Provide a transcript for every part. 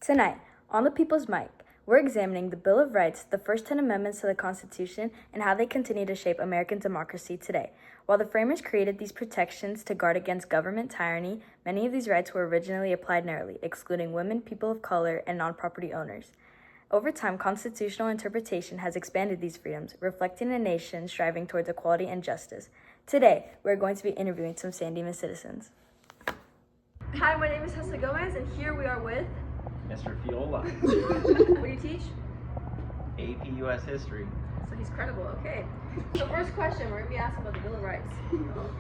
Tonight, on the People's Mic, we're examining the Bill of Rights, the first 10 amendments to the Constitution, and how they continue to shape American democracy today. While the framers created these protections to guard against government tyranny, many of these rights were originally applied narrowly, excluding women, people of color, and non-property owners. Over time, constitutional interpretation has expanded these freedoms, reflecting a nation striving towards equality and justice. Today, we're going to be interviewing some San Dimas citizens. Hi, my name is Hessa Gomez, and here we are with Mr. Fiola, what do you teach? AP US History. So he's credible, okay. So first question, we're going to be asking about the Bill of Rights.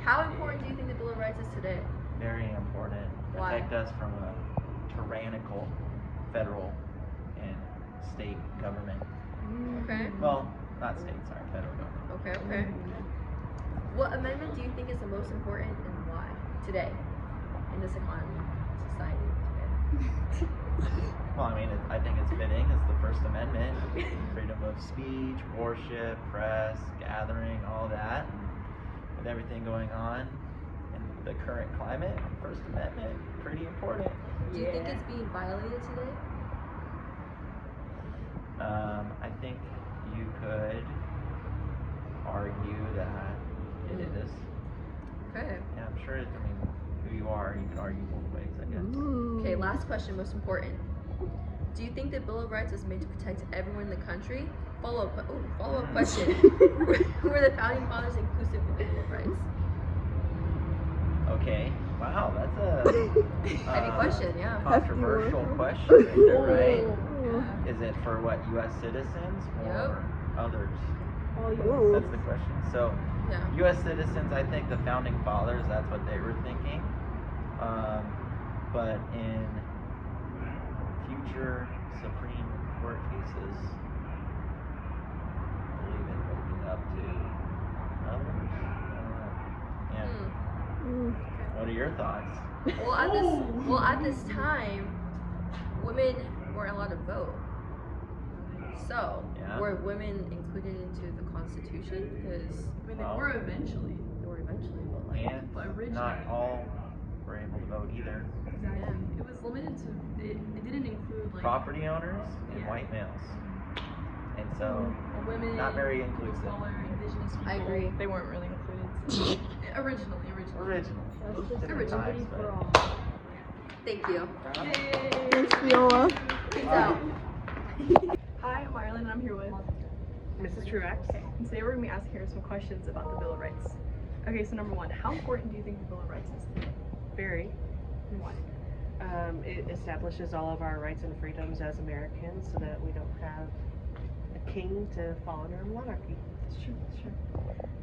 How important do you think the Bill of Rights is today? Very important. Why? Protect us from a tyrannical federal and state government. Okay. Well, not state, sorry, federal government. Okay. What amendment do you think is the most important and why today in this economy, society today? Well, I mean, I think it's fitting. It's the First Amendment. Freedom of speech, worship, press, gathering, all that. And with everything going on in the current climate, First Amendment, pretty important. Do you think it's being violated today? I think you could argue that it is. Okay. Yeah, I'm sure. I mean, who you are, you can argue both ways, I guess. Okay, last question, most important. Do you think the Bill of Rights was made to protect everyone in the country? Follow-up question. Were the founding fathers inclusive with the Bill of Rights? Okay. Wow, that's a Heavy question, yeah. controversial question right there, right? Is it for what, U.S. citizens or others? That's the question. So, Yeah. U.S. citizens, I think the founding fathers, that's what they were thinking. But in future Supreme Court cases, I believe it would be up to others. I don't know. Yeah. What are your thoughts? Well, at this time, women weren't allowed to vote. So, Yeah. were women included into the Constitution? Because I mean, they were eventually. they were eventually, but like, And But originally- not all were able to vote either. Exactly. It was limited to, it didn't include like Property owners and Yeah. white males. And so, women, not very people of inclusive. color, indigenous people. I agree. They weren't really included. Originally. Different times, but Thank you. Yay! Peace out. Hi, I'm Ireland, and I'm here with Mrs. Truax. and today we're going to be asking her some questions about the Bill of Rights. Okay, so number one, how important do you think the Bill of Rights is today? Very. And why? It establishes all of our rights and freedoms as Americans so that we don't have a king to fall under a monarchy. That's true.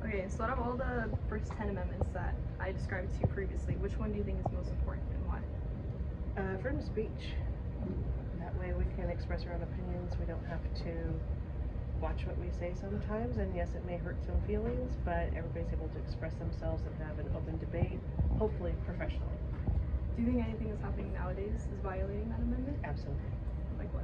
Okay, so out of all the first 10 amendments that I described to you previously, which one do you think is most important and why? Freedom of speech. That way we can express our own opinions. We don't have to watch what we say sometimes, and yes, it may hurt some feelings, but everybody's able to express themselves and have an open debate, hopefully professionally. Do you think anything that's happening nowadays is violating that amendment? Absolutely. Like what?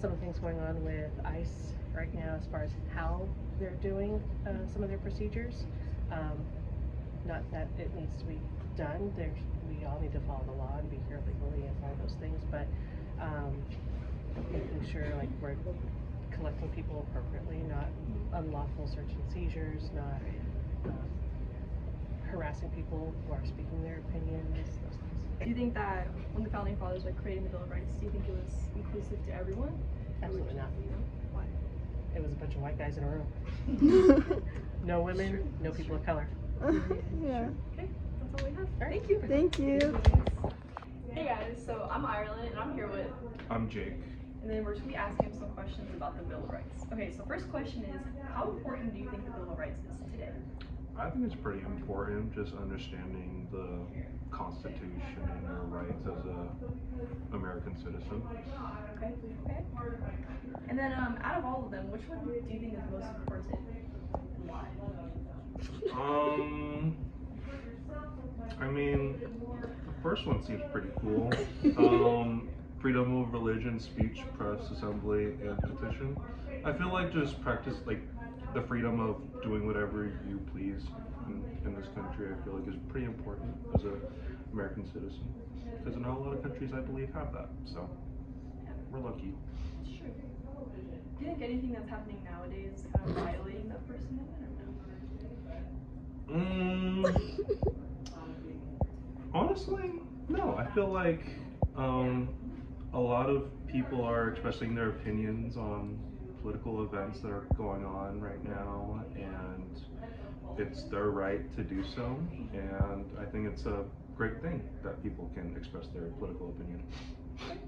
Some of the things going on with ICE right now as far as how they're doing some of their procedures. Not that it needs to be done. We all need to follow the law and be here legally and all those things, but making sure like we're collecting people appropriately, not unlawful search and seizures, not harassing people who are speaking their opinions, those things. Do you think that when the founding fathers were creating the Bill of Rights, do you think it was inclusive to everyone? Absolutely not. No? Why? It was a bunch of white guys in a room. No women, no people of color. Yeah. Okay, that's all we have. All right. Thank you. Thank you. Hey guys, so I'm Ireland and I'm here with, I'm Jake. and then we're just gonna be asking some questions about the Bill of Rights. Okay, so first question is, how important do you think the Bill of Rights is today? I think it's pretty important just understanding the Constitution and your rights as a American citizen. Okay. And then out of all of them, which one do you think is most important and why? I mean, the first one seems pretty cool. Freedom of religion, speech, press, assembly, and petition. I feel like just practice like the freedom of doing whatever you please in this country, I feel like is pretty important as an American citizen. Because not a lot of countries, I believe, have that. So we're lucky. It's true. Do you think anything that's happening nowadays is kind of violating that First Amendment or no? Honestly, no. I feel like a lot of people are expressing their opinions on political events that are going on right now, and it's their right to do so. And I think it's a great thing that people can express their political opinion. Okay.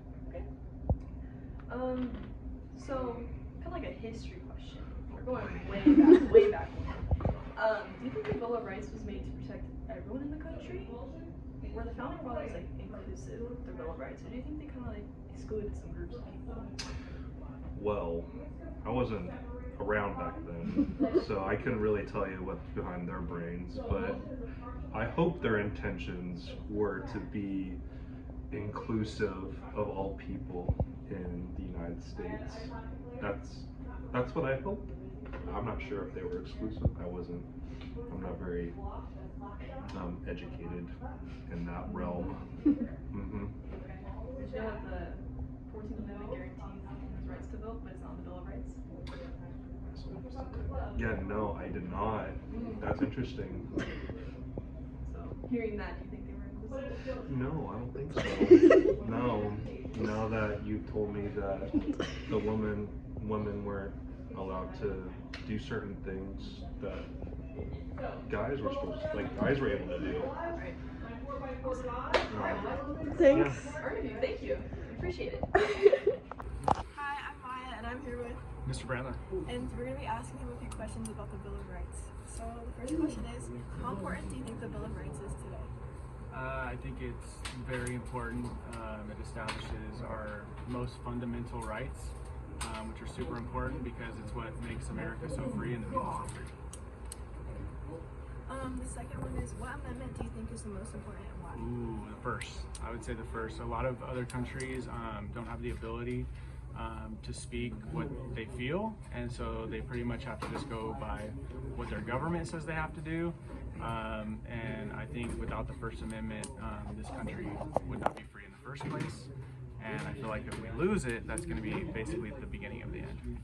So kind of like a history question. We're going way back. Do you think the Bill of Rights was made to protect everyone in the country? Were the founding fathers like inclusive with their Bill of Rights, or do you think they kind of like excluded some groups of people? Well, I wasn't around back then, so I couldn't really tell you what's behind their brains, but I hope their intentions were to be inclusive of all people in the United States. That's what I hope. I'm not sure if they were exclusive. I'm not very educated in that realm. Mm-hmm. Did you know that the 14th Amendment guarantees women's rights to vote, but it's not in the Bill of Rights? Yeah, no, I did not. That's interesting. So, hearing that, do you think they were inclusive? No, I don't think so. No. Now that you've told me that the women weren't allowed to do certain things that guys were able to do. Right. Thanks. Yeah. Alright, thank you. Appreciate it. Hi, I'm Maya, and I'm here with, Mr. Brandler. and we're going to be asking him a few questions about the Bill of Rights. So the first question is, how important do you think the Bill of Rights is today? I think it's very important. It establishes our most fundamental rights, which are super important because it's what makes America so free and the people so free. The second one is, what amendment do you think is the most important and why? Ooh, the first. I would say the first. A lot of other countries don't have the ability to speak what they feel, and so they pretty much have to just go by what their government says they have to do. And I think without the First Amendment, this country would not be free in the first place. And I feel like if we lose it, that's going to be basically the beginning of the end.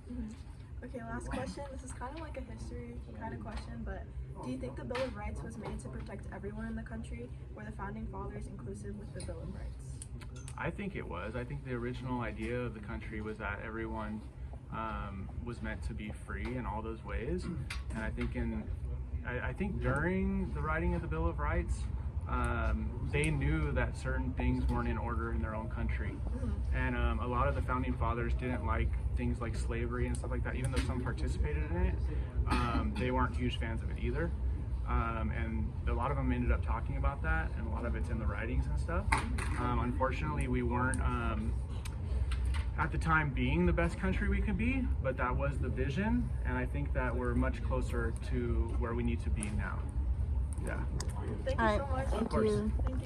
Okay, last question. This is kind of like a history kind of question, but do you think the Bill of Rights was made to protect everyone in the country? Were the founding fathers inclusive with the Bill of Rights? I think it was. I think the original idea of the country was that everyone was meant to be free in all those ways. And I think during the writing of the Bill of Rights, they knew that certain things weren't in order in their own country. And a lot of the founding fathers didn't like things like slavery and stuff like that, even though some participated in it. They weren't huge fans of it either. And a lot of them ended up talking about that, and a lot of it's in the writings and stuff. Unfortunately, we weren't at the time being the best country we could be, but that was the vision, and I think that we're much closer to where we need to be now. Yeah. Thank you so much. Of course. Thank you.